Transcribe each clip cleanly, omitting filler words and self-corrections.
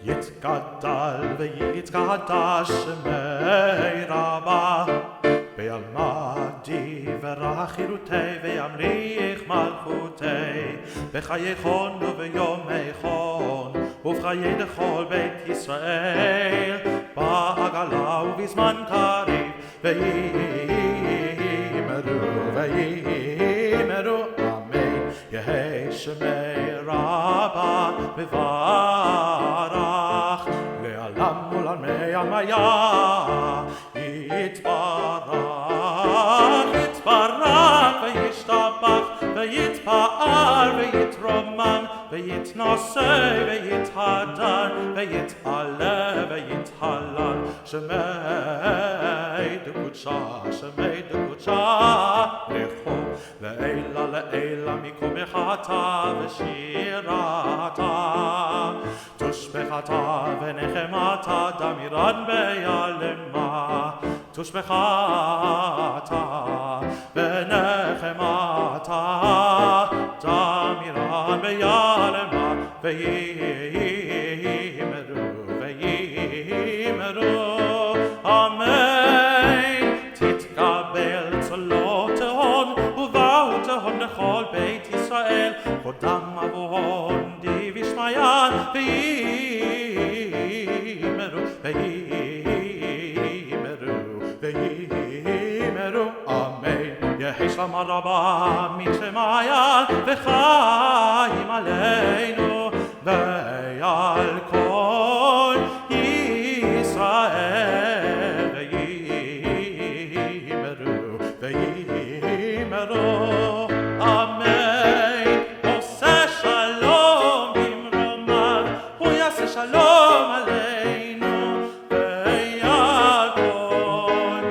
יתגדל ויתקדש שמי רבה וילמדי ורחירותי וימליך מלכותי בחיי חון וביומי חון ובחיי לכל בית ישראל בעגלה ובזמן קריב ויאמרו אמן יהי שמי רבה מברך לעולם ולעולמי עלמיה יתברך וישתבח ויתפאר ויתרומם ויתנשא ויתהדר ויתעלה ויתהלל שמי דקודשה לכו לעילה מקומך ושירתה תושבחתה ונחמתה דמירן ביעלמה תושבחתה ונחמתה דמירן ביעלמה ויאמרו אמן תתקבל צלותיהן ובאותיהן לכל בית ישראל קודם אבוהן די וישמיען ויאמרו אמן יהי שלמה רבה משמיים וחיים עלינו ועל כל ישראל ויאמרו אמן עושה שלום במרומיו הוא יעשה שלום עלינו ועל כל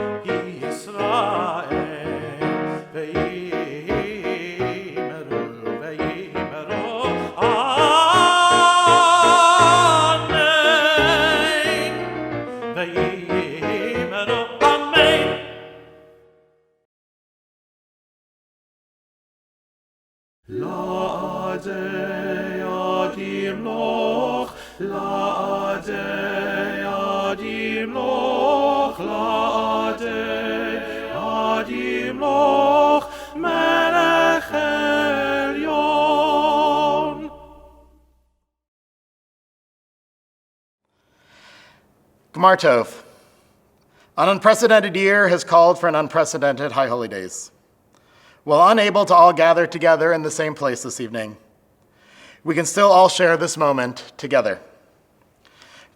ישראל ויאמרו אמן ויאמרו אמן. La-adei Ad Yimloch, La-adei Ad Yimloch, La-adei Ad Yimloch, Melech Elyon. Gemar Tov. An unprecedented year has called for an unprecedented High Holy Days. While unable to all gather together in the same place this evening, we can still all share this moment together.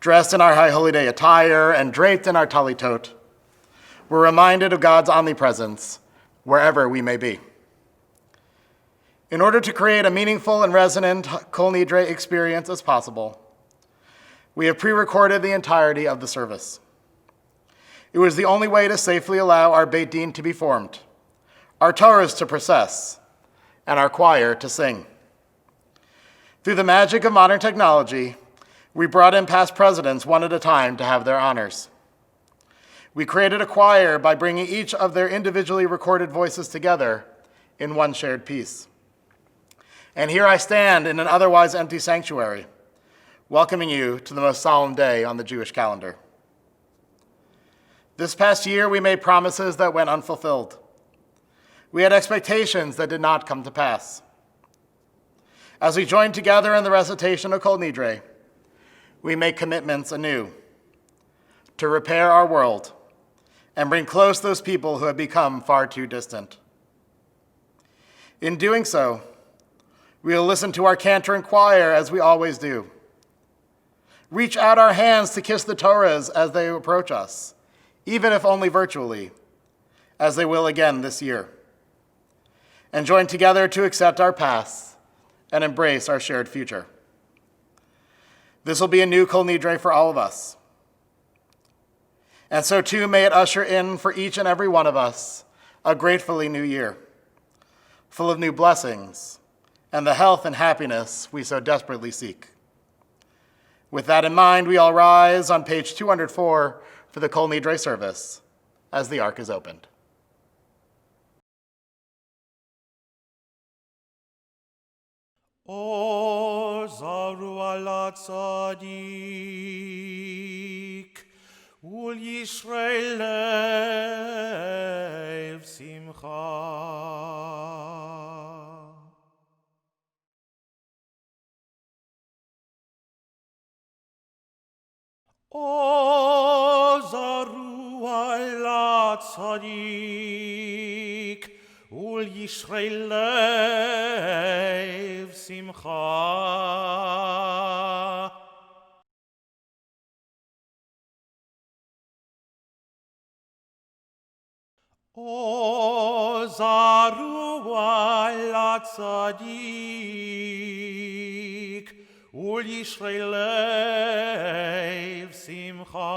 Dressed in our High Holy Day attire and draped in our talitot, we're reminded of God's omnipresence wherever we may be. In order to create a meaningful and resonant Kol Nidrei experience as possible, we have pre-recorded the entirety of the service. It was the only way to safely allow our Beit Din to be formed, our Torahs to process, and our choir to sing. Through the magic of modern technology, we brought in past presidents one at a time to have their honors. We created a choir by bringing each of their individually recorded voices together in one shared piece. And here I stand in an otherwise empty sanctuary, welcoming you to the most solemn day on the Jewish calendar. This past year, we made promises that went unfulfilled. We had expectations that did not come to pass. As we join together in the recitation of Kol Nidrei, we make commitments anew to repair our world and bring close those people who have become far too distant. In doing so, we will listen to our cantor and choir as we always do. Reach out our hands to kiss the Torahs as they approach us, even if only virtually, as they will again this year. And join together to accept our past and embrace our shared future. This will be a new Kol Nidrei for all of us. And so too may it usher in for each and every one of us a gratefully new year, full of new blessings and the health and happiness we so desperately seek. With that in mind, we all rise on page 204 for the Kol Nidrei service as the Ark is opened. O Zarua LaTzadik Yisrael lev simcha. O Zarua LaTzadik Yisrael lev simcha. O Zarua LaTzadik Yisrael lev simcha.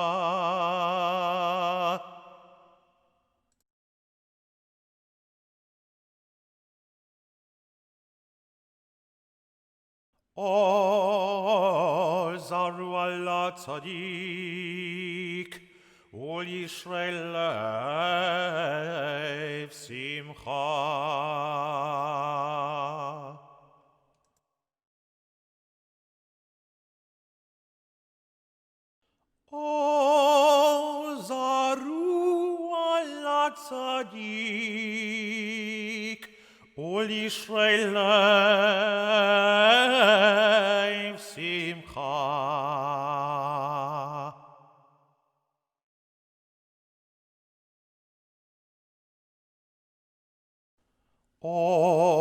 O Zarua LaTzadik Yisrael lev simcha. O Zarua LaTzadik Yisrael lev simcha.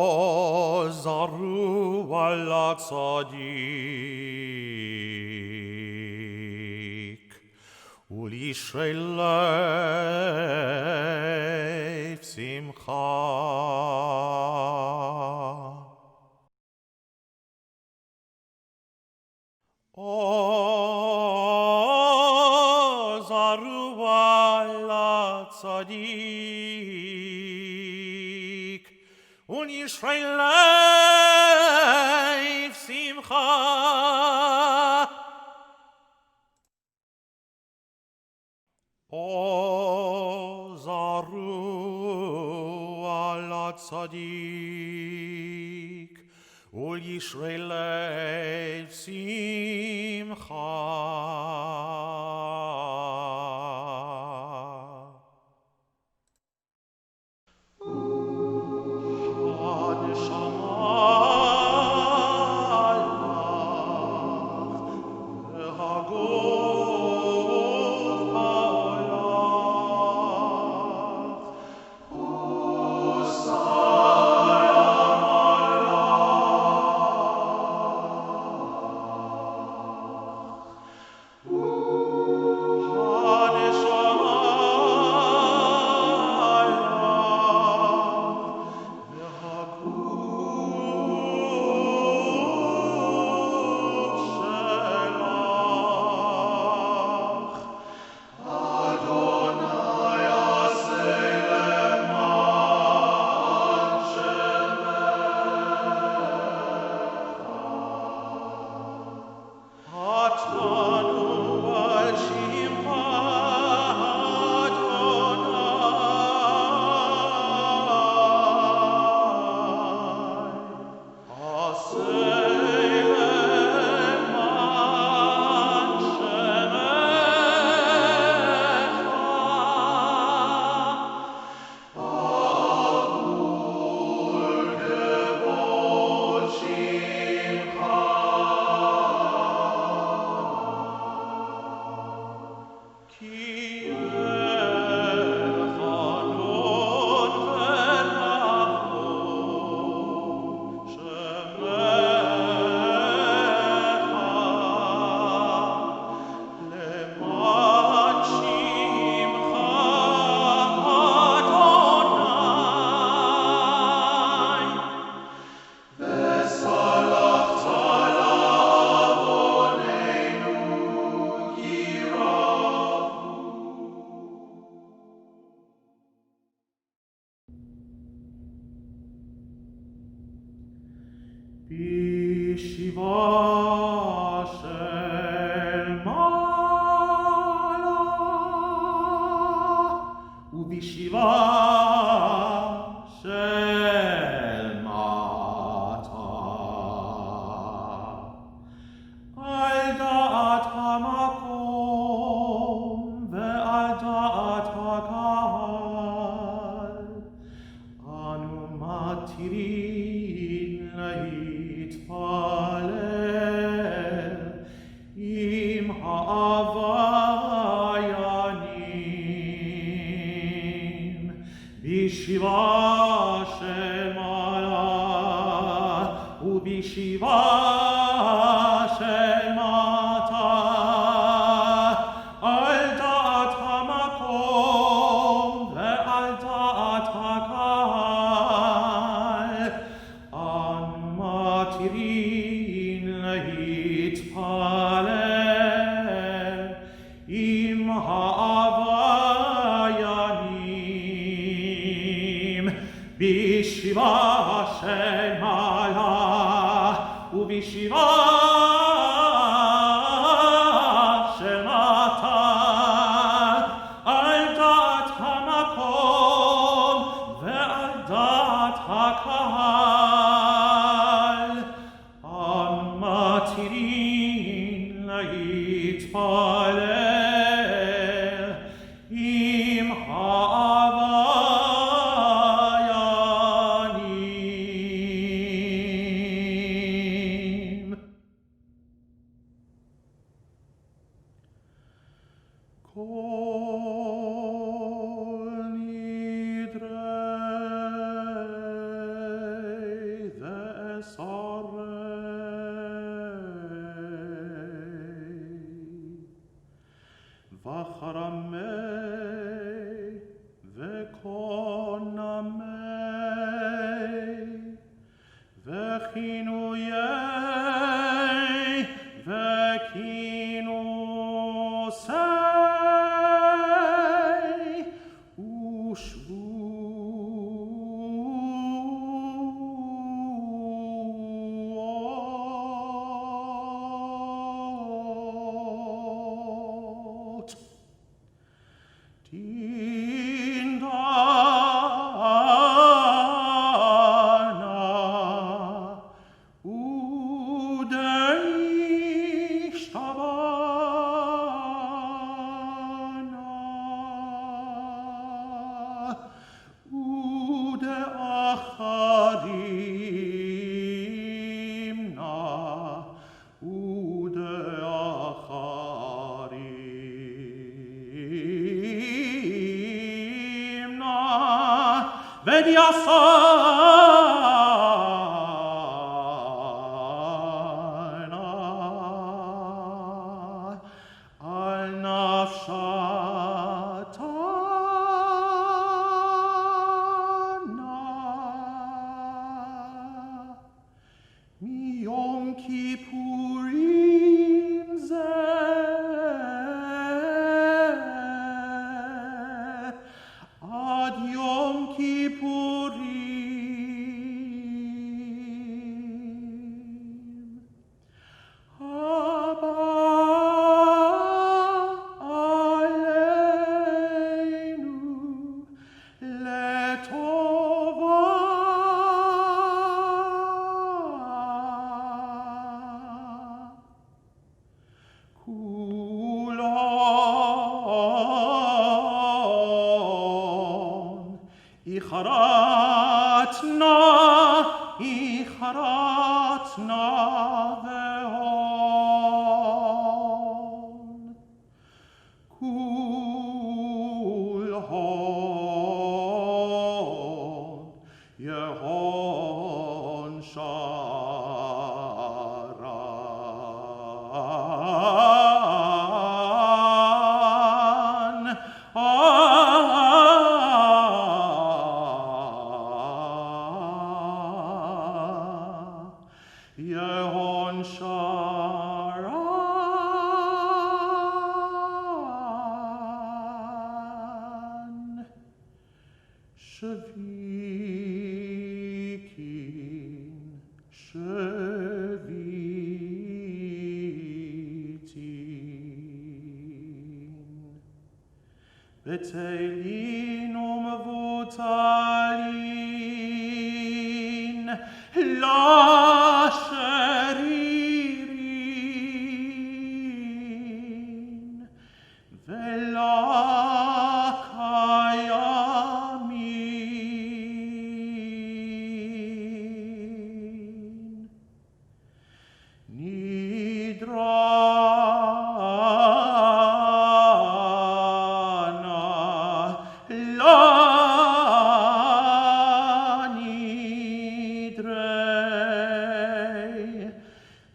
O Zarua LaTzadik Yisrael lev simcha. O Zarua LaTzadik Yisrael lev simcha. O Zarua LaTzadik Yisrael lev simcha.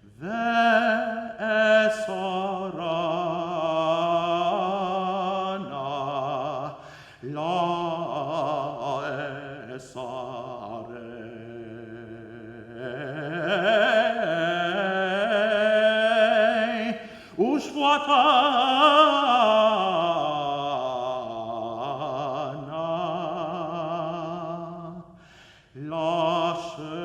Ve'esarana la'esarei ushvatana la'shavuot.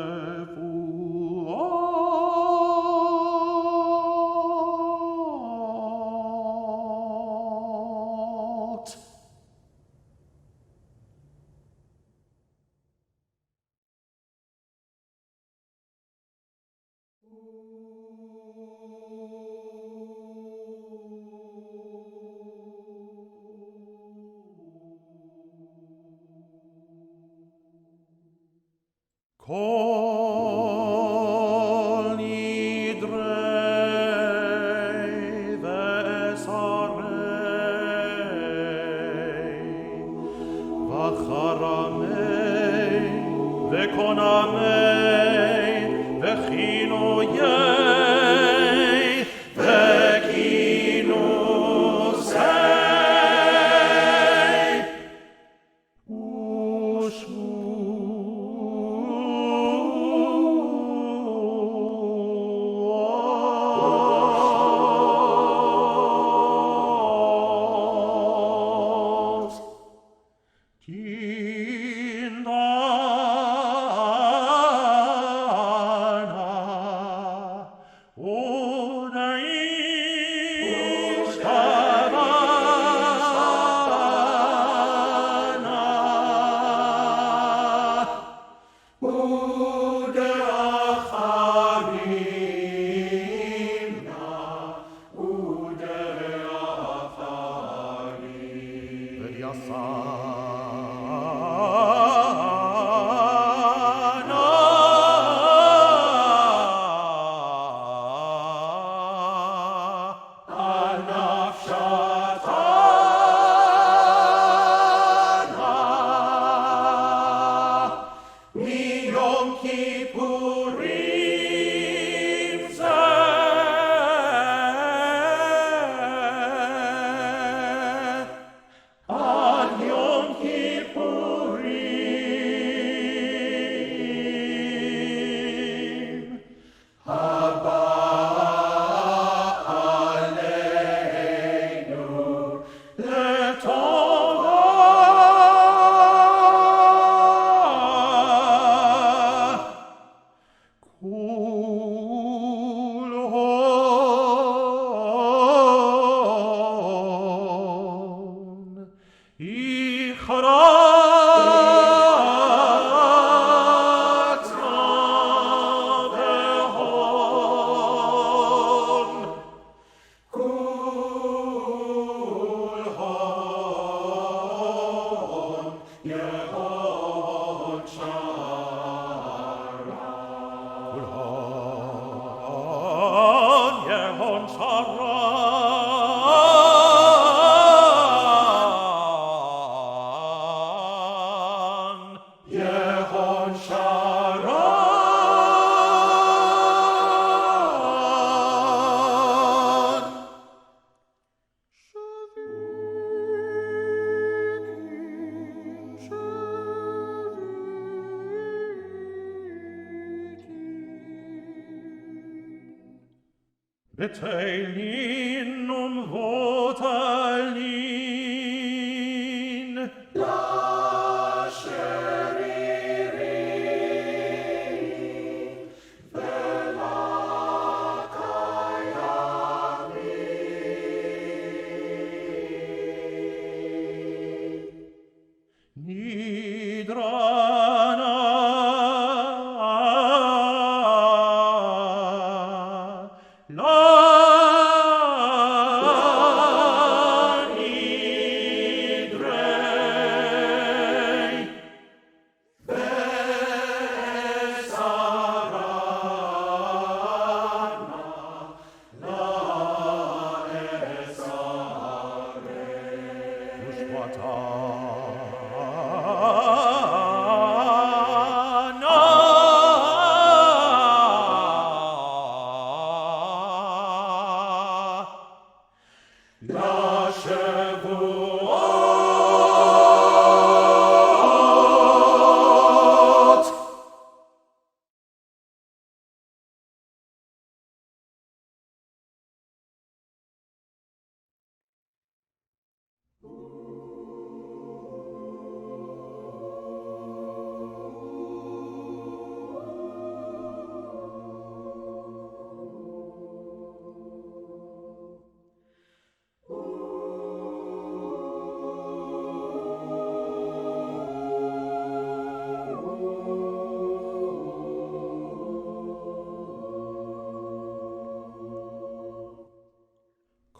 Kol Nidrei ve'esarei v'charamei ve'konamei ve'chinoyei ve'kinusei ushvuot. Kindana Udaish Kavana Udeacharimna Udeacharim Beteilin votalin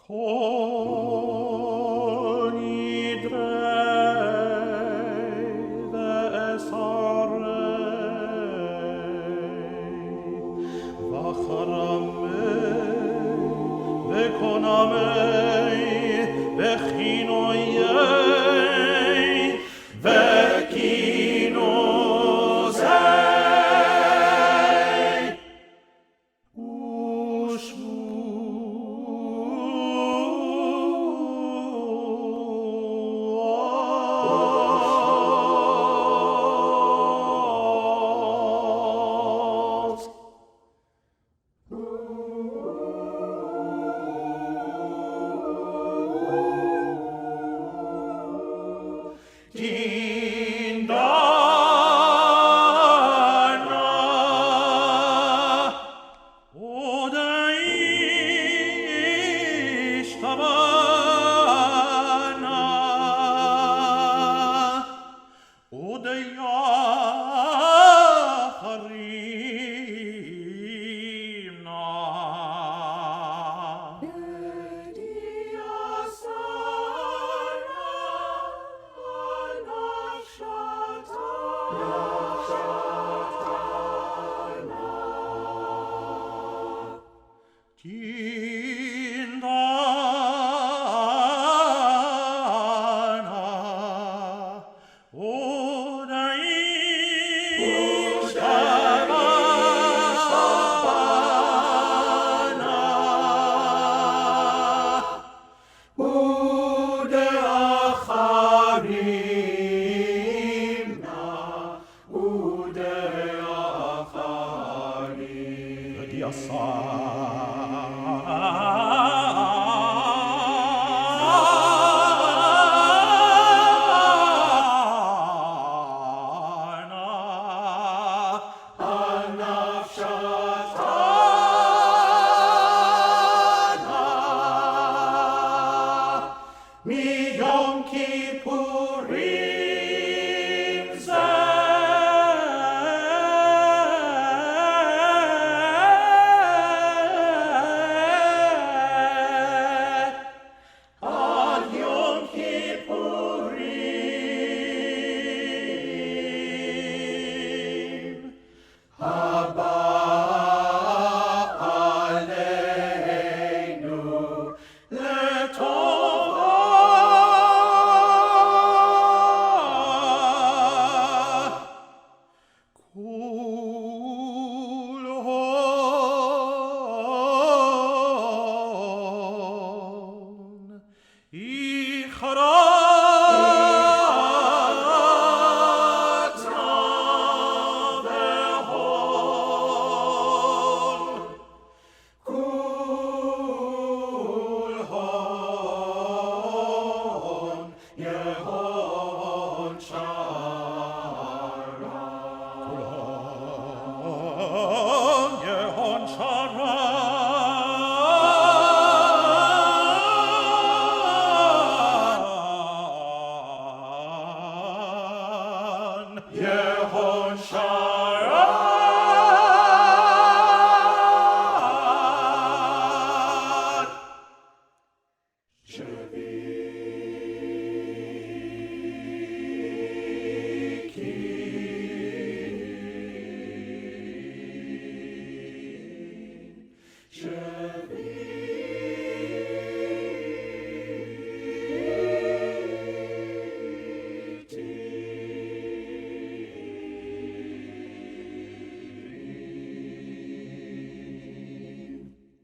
Kol Nidrei ve'esarei v'charamei ve'konamei ve'chinoyei ve'kinozei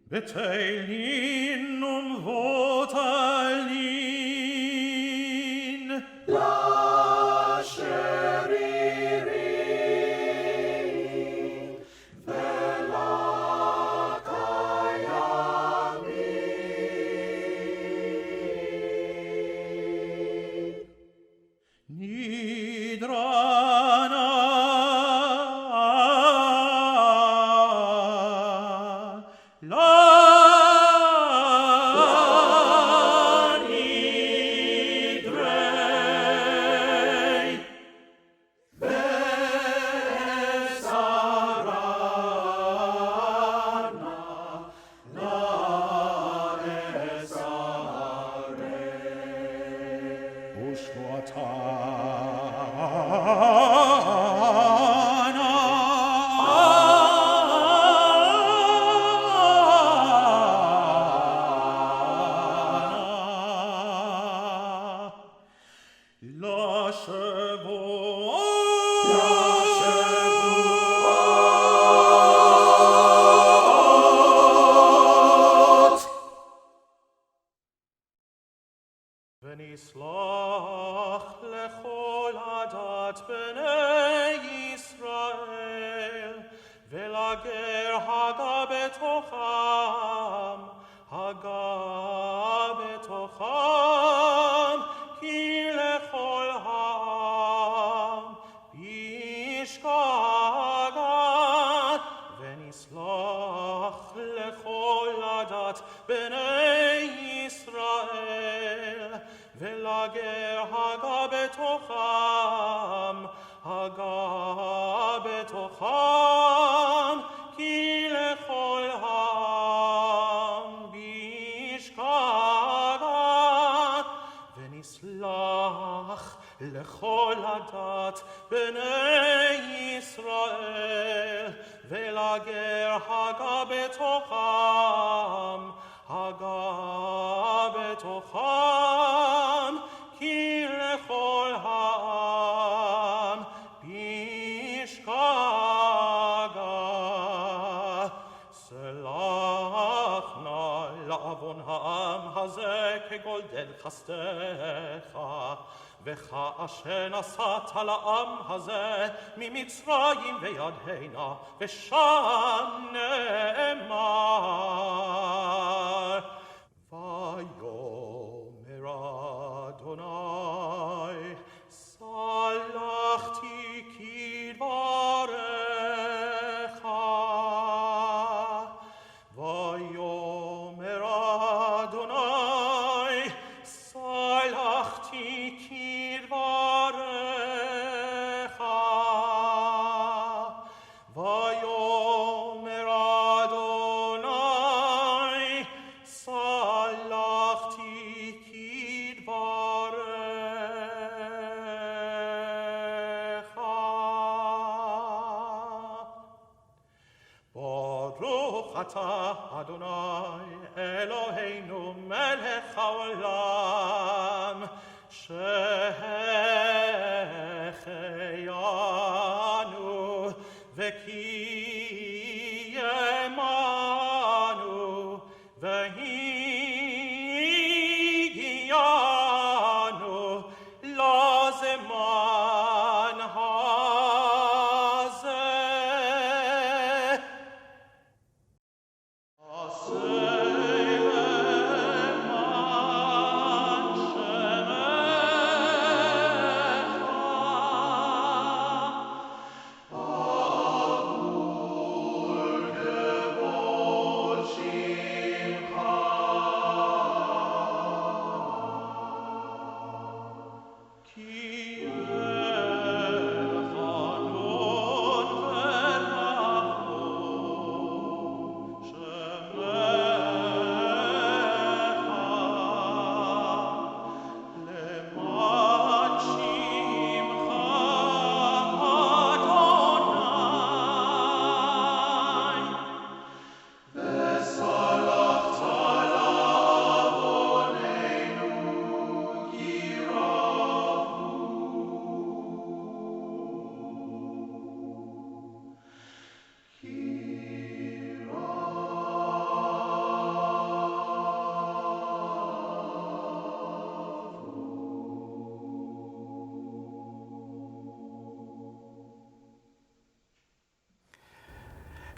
Beteilin votalin La sheririn vela kayamin Nidrana La ויסלח לכל עדת בני ישראל, ולגר הגה בתוכם, כי לכל העם בשגגת, ונסלח לכל עדת בני ישראל, ולגר הגה בתוכם, כי לכל העם בשגגת, ונסלח לכל עדת בני ישראל, ולגר הגה בתוכם, כי לכל העם בשגגה. סלח נא לעוון העם הזה כגודל חסדך, וכאשר נשאת לעם הזה ממצרים ויד הנה, ושם נאמר, ויאמר אדוני, סלחתי כדבריך. ויאמר אדוני, סלחתי כדבריך. ויאמר אדוני, סלחתי כדבריך. ברוך אתה אדוני אלוהינו מלך העולם, שehecheyanu וקיימנו והגיענו לזמן הזה.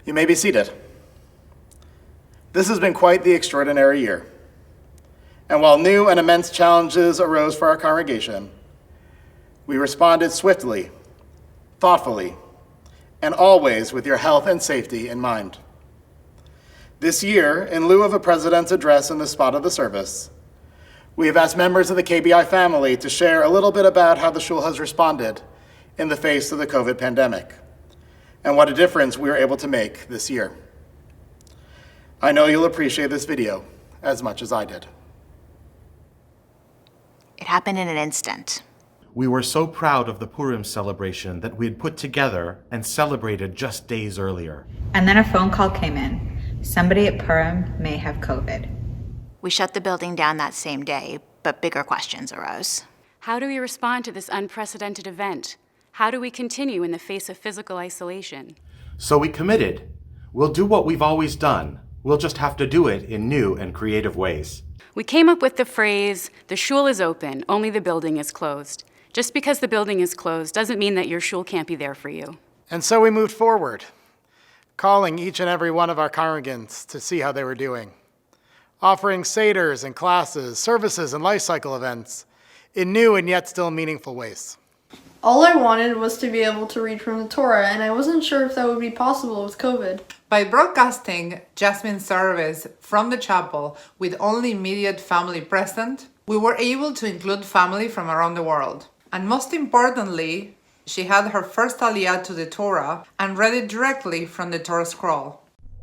You may be seated. This has been quite the extraordinary year. And while new and immense challenges arose for our congregation, we responded swiftly, thoughtfully, and always with your health and safety in mind. This year, in lieu of a president's address in the spot of the service, we have asked members of the KBI family to share a little bit about how the shul has responded in the face of the COVID pandemic, and what a difference we were able to make this year. I know you'll appreciate this video as much as I did. It happened in an instant. We were so proud of the Purim celebration that we had put together and celebrated just days earlier. And then a phone call came in. Somebody at Purim may have COVID. We shut the building down that same day, but bigger questions arose. How do we respond to this unprecedented event? How do we continue in the face of physical isolation? So we committed. We'll do what we've always done. We'll just have to do it in new and creative ways. We came up with the phrase, the shul is open, only the building is closed. Just because the building is closed doesn't mean that your shul can't be there for you. And so we moved forward, calling each and every one of our congregants to see how they were doing, offering seders and classes, services and life cycle events in new and yet still meaningful ways. All I wanted was to be able to read from the Torah, and I wasn't sure if that would be possible with COVID. By broadcasting Jasmine's service from the chapel with only immediate family present, we were able to include family from around the world. And most importantly, she had her first aliyah to the Torah and read it directly from the Torah scroll.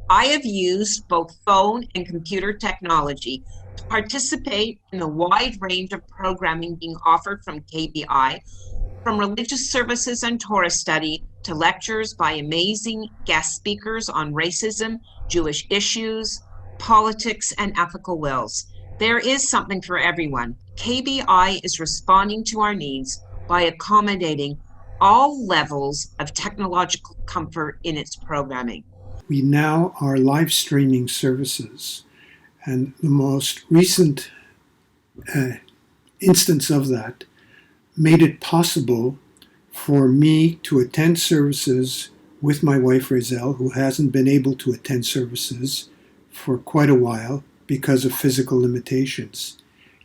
I have used both phone and computer technology to participate in the wide range of programming being offered from KBI, from religious services and Torah study to lectures by amazing guest speakers on racism, Jewish issues, politics, and ethical wills. There is something for everyone. KBI is responding to our needs by accommodating all levels of technological comfort in its programming. We now are live streaming services, and the most recent instance of that made it possible for me to attend services with my wife Razel, who hasn't been able to attend services for quite a while because of physical limitations.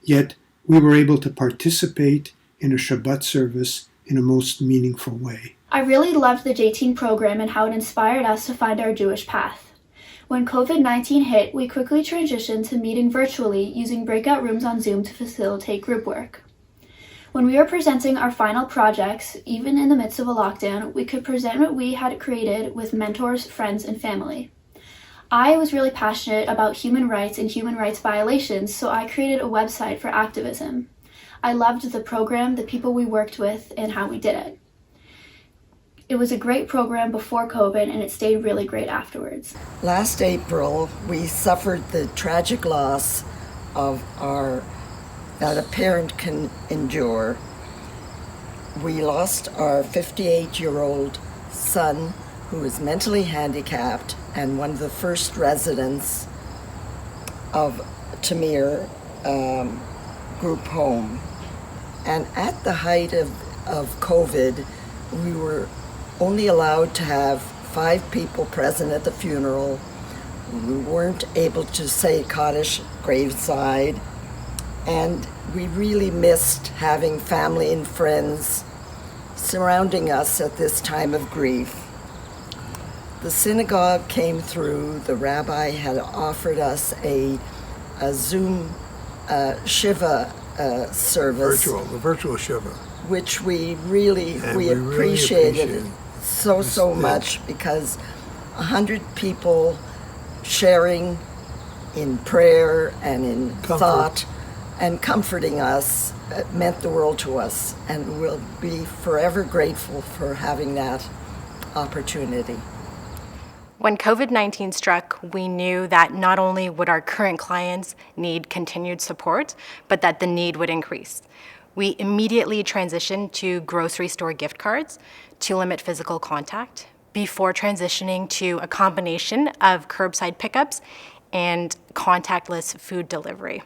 Yet we were able to participate in a Shabbat service in a most meaningful way. I really loved the J-Teen program and how it inspired us to find our Jewish path. When COVID-19 hit, we quickly transitioned to meeting virtually using breakout rooms on Zoom to facilitate group work. When we were presenting our final projects, even in the midst of a lockdown, we could present what we had created with mentors, friends, and family. I was really passionate about human rights and human rights violations, so I created a website for activism. I loved the program, the people we worked with, and how we did it. It was a great program before COVID, and it stayed really great afterwards. Last April, we suffered the tragic loss of that a parent can endure. We lost our 58-year-old son, who is mentally handicapped and one of the first residents of Tamir group home. And at the height of COVID, we were only allowed to have 5 people present at the funeral. We weren't able to say Kaddish graveside. And we really missed having family and friends surrounding us at this time of grief. The synagogue came through. The rabbi had offered us a Zoom Shiva service. The virtual Shiva. Which we really appreciated so much, because 100 people sharing in prayer and in thought and comforting us meant the world to us, and we'll be forever grateful for having that opportunity. When COVID-19 struck, we knew that not only would our current clients need continued support, but that the need would increase. We immediately transitioned to grocery store gift cards to limit physical contact, before transitioning to a combination of curbside pickups and contactless food delivery.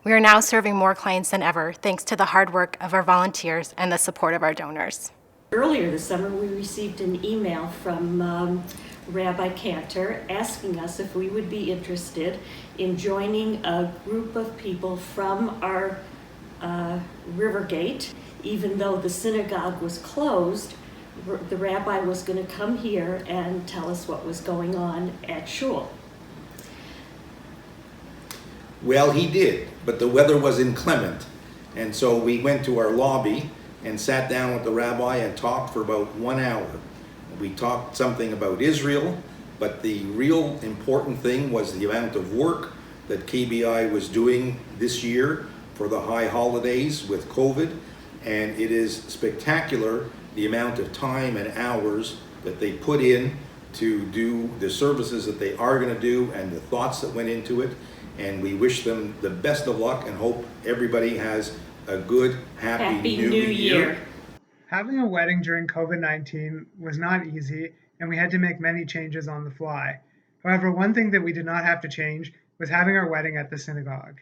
We are now serving more clients than ever, thanks to the hard work of our volunteers and the support of our donors. Earlier this summer, we received an email from Rabbi Kenter asking us if we would be interested in joining a group of people from our Rivergate. Even though the synagogue was closed, the rabbi was going to come here and tell us what was going on at shul. Well, he did, but the weather was inclement, and so we went to our lobby and sat down with the rabbi and talked for about 1 hour. We talked something about Israel, but the real important thing was the amount of work that KBI was doing this year for the high holidays with COVID, and it is spectacular the amount of time and hours that they put in to do the services that they are going to do and the thoughts that went into it. And we wish them the best of luck and hope everybody has a good, happy new year. Having a wedding during COVID-19 was not easy, and we had to make many changes on the fly. However, one thing that we did not have to change was having our wedding at the synagogue.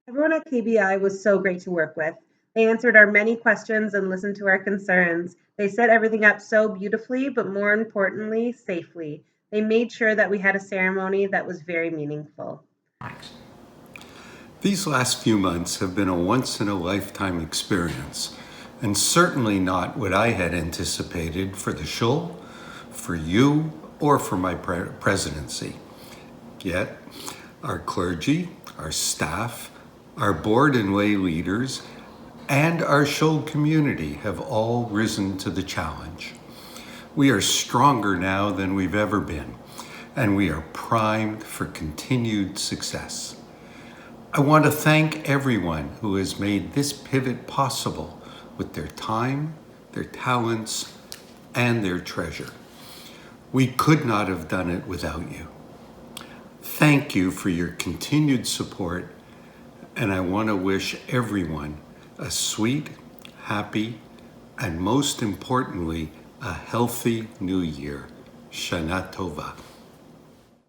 Everyone at KBI was so great to work with. They answered our many questions and listened to our concerns. They set everything up so beautifully, but more importantly, safely. They made sure that we had a ceremony that was very meaningful. These last few months have been a once-in-a-lifetime experience, and certainly not what I had anticipated for the shul, for you, or for my presidency. Yet, our clergy, our staff, our board and lay leaders, and our shul community have all risen to the challenge. We are stronger now than we've ever been, and we are primed for continued success. I want to thank everyone who has made this pivot possible with their time, their talents, and their treasure. We could not have done it without you. Thank you for your continued support, and I want to wish everyone a sweet, happy, and most importantly, a healthy new year. Shana Tova.